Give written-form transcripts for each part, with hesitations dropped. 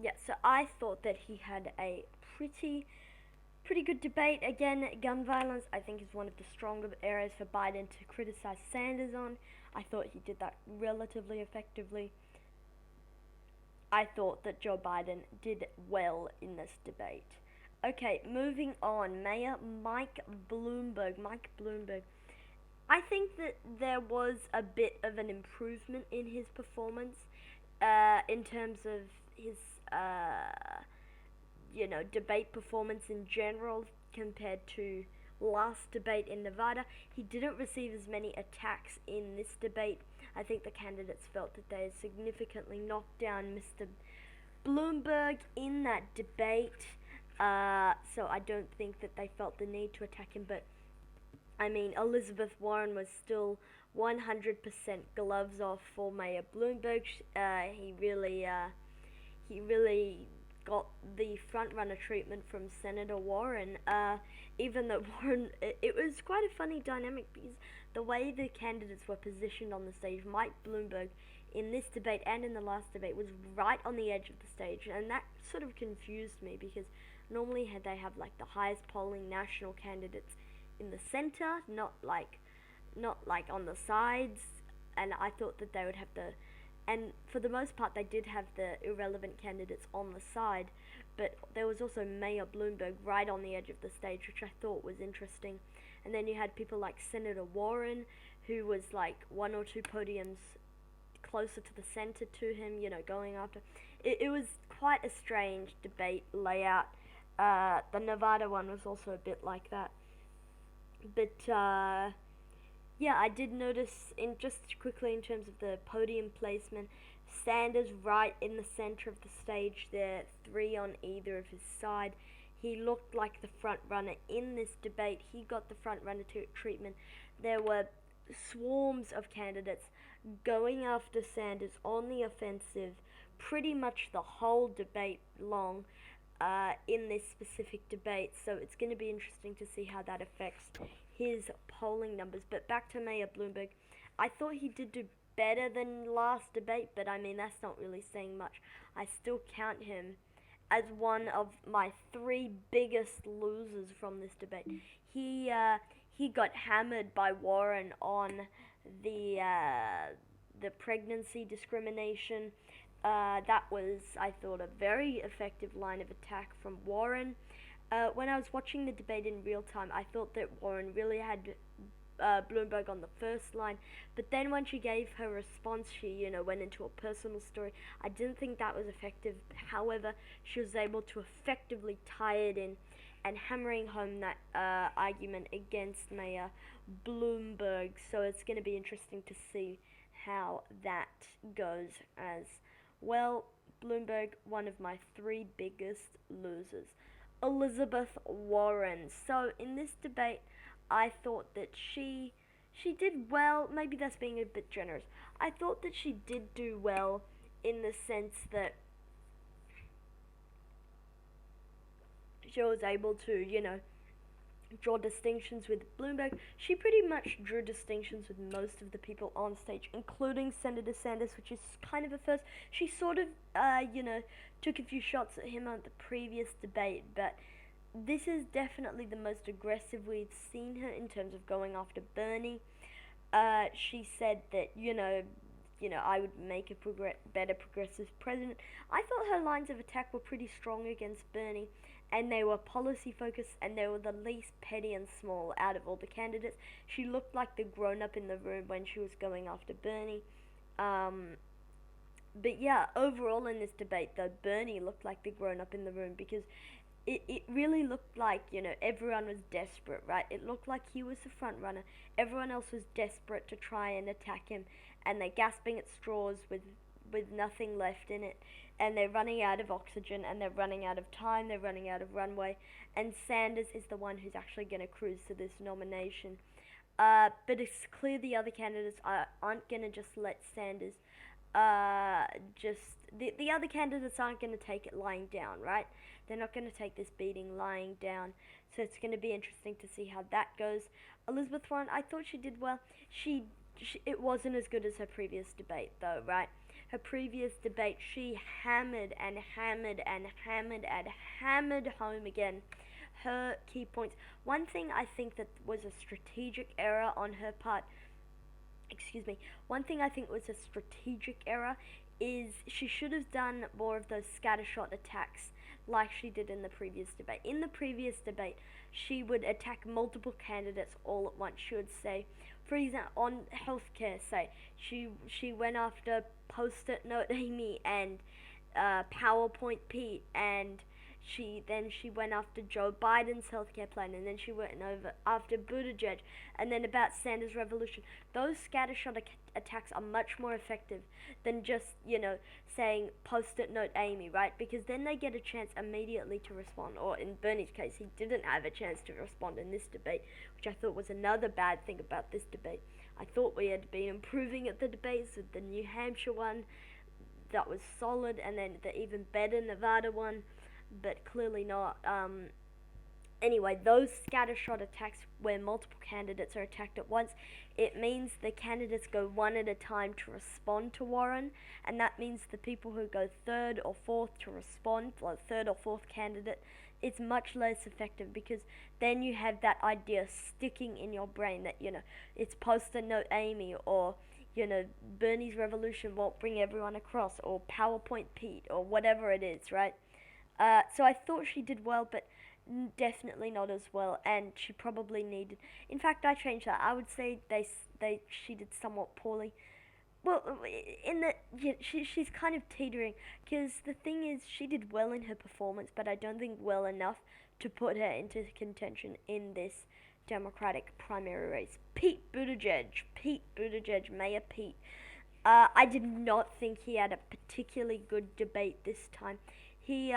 Yeah, so I thought that he had a pretty good debate. Again, gun violence I think is one of the stronger areas for Biden to criticize Sanders on. I thought he did that relatively effectively. I thought that Joe Biden did well in this debate. Okay, moving on. Mayor Mike Bloomberg. Mike Bloomberg. I think that there was a bit of an improvement in his performance in terms of his uh, debate performance in general compared to last debate in Nevada. He didn't receive as many attacks in this debate. I think the candidates felt that they had significantly knocked down Mr. Bloomberg in that debate. So I don't think that they felt the need to attack him. But I mean, Elizabeth Warren was still 100% gloves off for Mayor Bloomberg. He really got the front runner treatment from Senator Warren. Even though Warren, it was quite a funny dynamic because the way the candidates were positioned on the stage, Mike Bloomberg in this debate and in the last debate was right on the edge of the stage, and that sort of confused me because normally they have like the highest polling national candidates in the center, not like on the sides, and I thought that they would have the and for the most part they did have the irrelevant candidates on the side, but there was also Mayor Bloomberg right on the edge of the stage, which I thought was interesting. And then you had people like Senator Warren, who was like one or two podiums closer to the center to him, going after. It was quite a strange debate layout. The Nevada one was also a bit like that. But yeah, I did notice in just quickly in terms of the podium placement, Sanders right in the center of the stage there, three on either of his side. He looked like the front runner in this debate. He got the front runner treatment. There were swarms of candidates going after Sanders on the offensive pretty much the whole debate long in this specific debate. So it's going to be interesting to see how that affects his polling numbers. But back to Mayor Bloomberg, I thought he did do better than last debate, but I mean, that's not really saying much. I still count him as one of my three biggest losers from this debate. He got hammered by Warren on the the pregnancy discrimination. That was, I thought, a very effective line of attack from Warren. When I was watching the debate in real time, I thought that Warren really had Bloomberg on the first line, but then when she gave her response, she went into a personal story. I didn't think that was effective. However, she was able to effectively tie it in and hammering home that argument against Mayor Bloomberg. So it's going to be interesting to see how that goes as well. Bloomberg, one of my three biggest losers. Elizabeth Warren. So in this debate, I thought that she did well. Maybe that's being a bit generous. I thought that she did do well in the sense that she was able to, draw distinctions with Bloomberg. She pretty much drew distinctions with most of the people on stage, including Senator Sanders, which is kind of a first. She sort of, took a few shots at him on the previous debate, but this is definitely the most aggressive we've seen her in terms of going after Bernie. She said that I would make a better progressive president. I thought her lines of attack were pretty strong against Bernie, and they were policy focused, and they were the least petty and small out of all the candidates. She looked like the grown up in the room when she was going after Bernie. Um, but yeah, overall in this debate, though, Bernie looked like the grown up in the room because it really looked like, everyone was desperate, right? It looked like he was the front runner. Everyone else was desperate to try and attack him, and they're gasping at straws with nothing left in it. And they're running out of oxygen, and they're running out of time, they're running out of runway. And Sanders is the one who's actually going to cruise to this nomination. But it's clear the other candidates aren't going to just let Sanders just the other candidates aren't going to take it lying down, right? They're not going to take this beating lying down. So it's going to be interesting to see how that goes. Elizabeth Warren, I thought she did well. It wasn't as good as her previous debate, though, right? her previous debate, she hammered and hammered and hammered and hammered home again her key points. One thing I think that was a strategic error on her part, excuse me, one thing I think was a strategic error is she should have done more of those scattershot attacks like she did in the previous debate. In the previous debate, she would attack multiple candidates all at once. She would say, for example, on healthcare, say, she went after Post-it Note Amy and PowerPoint Pete, and she went after Joe Biden's healthcare plan, and then she went over after Buttigieg, and then about Sanders' revolution. Those scattershot attacks are much more effective than just saying Post-it Note Amy, right? Because then they get a chance immediately to respond. Or in Bernie's case, he didn't have a chance to respond in this debate, which I thought was another bad thing about this debate. I thought we had been improving at the debates with the New Hampshire one. That was solid, and then the even better Nevada one, but clearly not. Anyway, those scattershot attacks where multiple candidates are attacked at once, it means the candidates go one at a time to respond to Warren, and that means the people who go third or fourth to respond, like third or fourth candidate, it's much less effective, because then you have that idea sticking in your brain that, it's Post-it Note Amy, or, Bernie's revolution won't bring everyone across, or PowerPoint Pete, or whatever it is, right? So I thought she did well, but definitely not as well, and she probably needed. In fact, I changed that. I would say she did somewhat poorly. Well, she's kind of teetering, because the thing is, she did well in her performance, but I don't think well enough to put her into contention in this Democratic primary race. Pete Buttigieg, Mayor Pete. I did not think he had a particularly good debate this time. He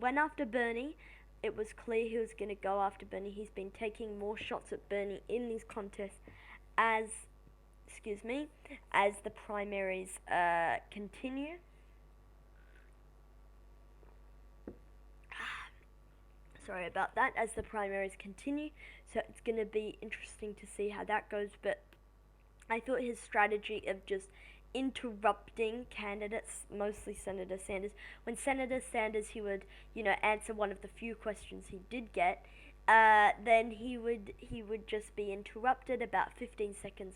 went after Bernie. It was clear he was going to go after Bernie. He's been taking more shots at Bernie in these contests as the primaries continue. Sorry about that. As the primaries continue, so it's going to be interesting to see how that goes. But I thought his strategy of just interrupting candidates, mostly Senator Sanders. When Senator Sanders, he would, answer one of the few questions he did get, then he would just be interrupted about 15 seconds.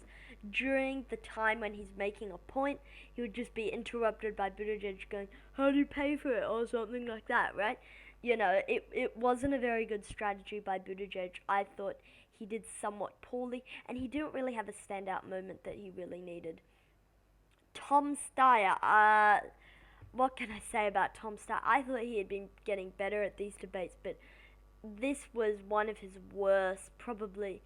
During the time when he's making a point, he would just be interrupted by Buttigieg going, "How do you pay for it?" or something like that, right? It wasn't a very good strategy by Buttigieg. I thought he did somewhat poorly, and he didn't really have a standout moment that he really needed. Tom Steyer, what can I say about Tom Steyer? I thought he had been getting better at these debates, but this was one of his worst, probably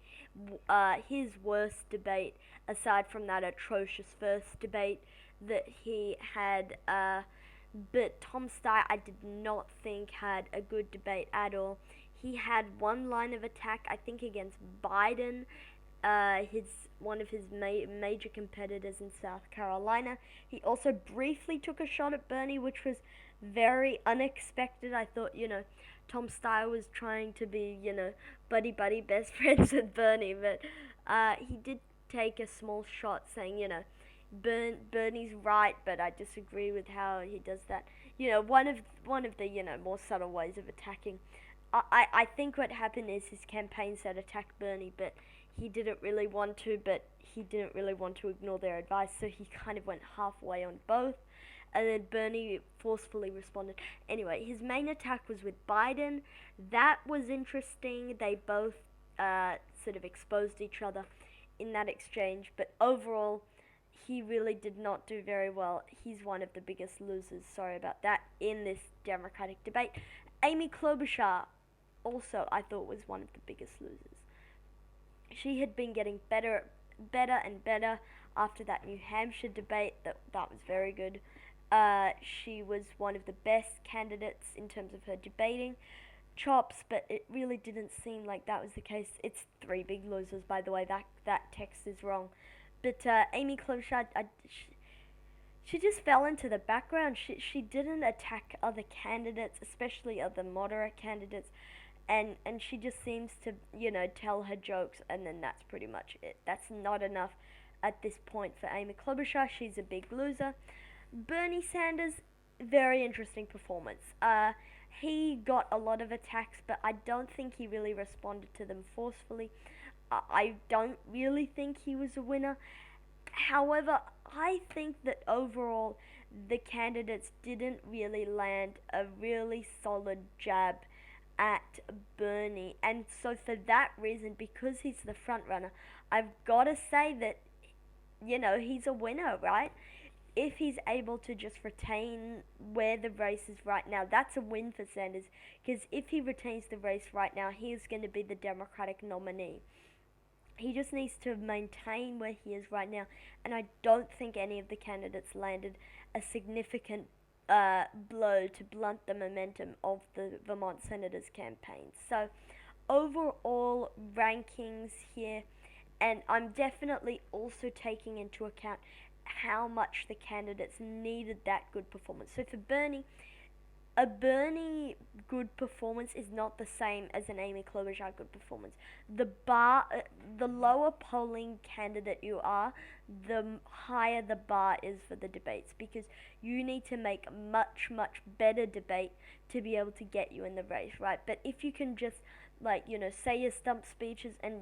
his worst debate, aside from that atrocious first debate that he had. But Tom Steyer, I did not think had a good debate at all. He had one line of attack, I think, against Biden, one of his major competitors in South Carolina. He also briefly took a shot at Bernie, which was very unexpected. I thought, Tom Steyer was trying to be, buddy best friends with Bernie, but he did take a small shot saying, Bernie's right, but I disagree with how he does that. One of the, more subtle ways of attacking. I think what happened is his campaign said attack Bernie, but he didn't really want to ignore their advice, so he kind of went halfway on both, and then Bernie forcefully responded. Anyway, his main attack was with Biden. That was interesting. They both sort of exposed each other in that exchange, but overall, he really did not do very well. He's one of the biggest losers, sorry about that, in this Democratic debate. Amy Klobuchar also, I thought, was one of the biggest losers. She had been getting better and better after that New Hampshire debate. That was very good. She was one of the best candidates in terms of her debating chops, but it really didn't seem like that was the case. It's 3 big losers, by the way. That text is wrong. But Amy Klobuchar, she just fell into the background. She didn't attack other candidates, especially other moderate candidates. And she just seems to, tell her jokes, and then that's pretty much it. That's not enough at this point for Amy Klobuchar. She's a big loser. Bernie Sanders, very interesting performance. He got a lot of attacks, but I don't think he really responded to them forcefully. I don't really think he was a winner. However, I think that overall the candidates didn't really land a really solid jab at Bernie, and so for that reason, because he's the front runner, I've got to say that he's a winner, right? If he's able to just retain where the race is right now, that's a win for Sanders. Because if he retains the race right now, he is going to be the Democratic nominee. He just needs to maintain where he is right now, and I don't think any of the candidates landed a significant blow to blunt the momentum of the Vermont Senators campaign. So, overall rankings here, and I'm definitely also taking into account how much the candidates needed that good performance. So for Bernie, a Bernie good performance is not the same as an Amy Klobuchar good performance. The lower polling candidate you are, the higher the bar is for the debates, because you need to make much better debate to be able to get you in the race, right? But if you can just say your stump speeches and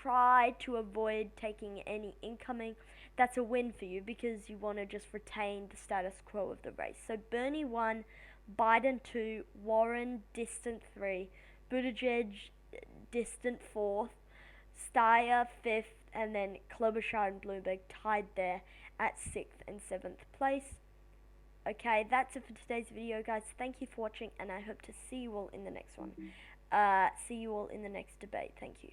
try to avoid taking any incoming, that's a win for you because you want to just retain the status quo of the race. So Bernie 1, Biden 2, Warren distant 3, Buttigieg distant 4th, Steyer 5th, and then Klobuchar and Bloomberg tied there at 6th and 7th place. Okay, that's it for today's video, guys. Thank you for watching, and I hope to see you all in the next one. See you all in the next debate. Thank you.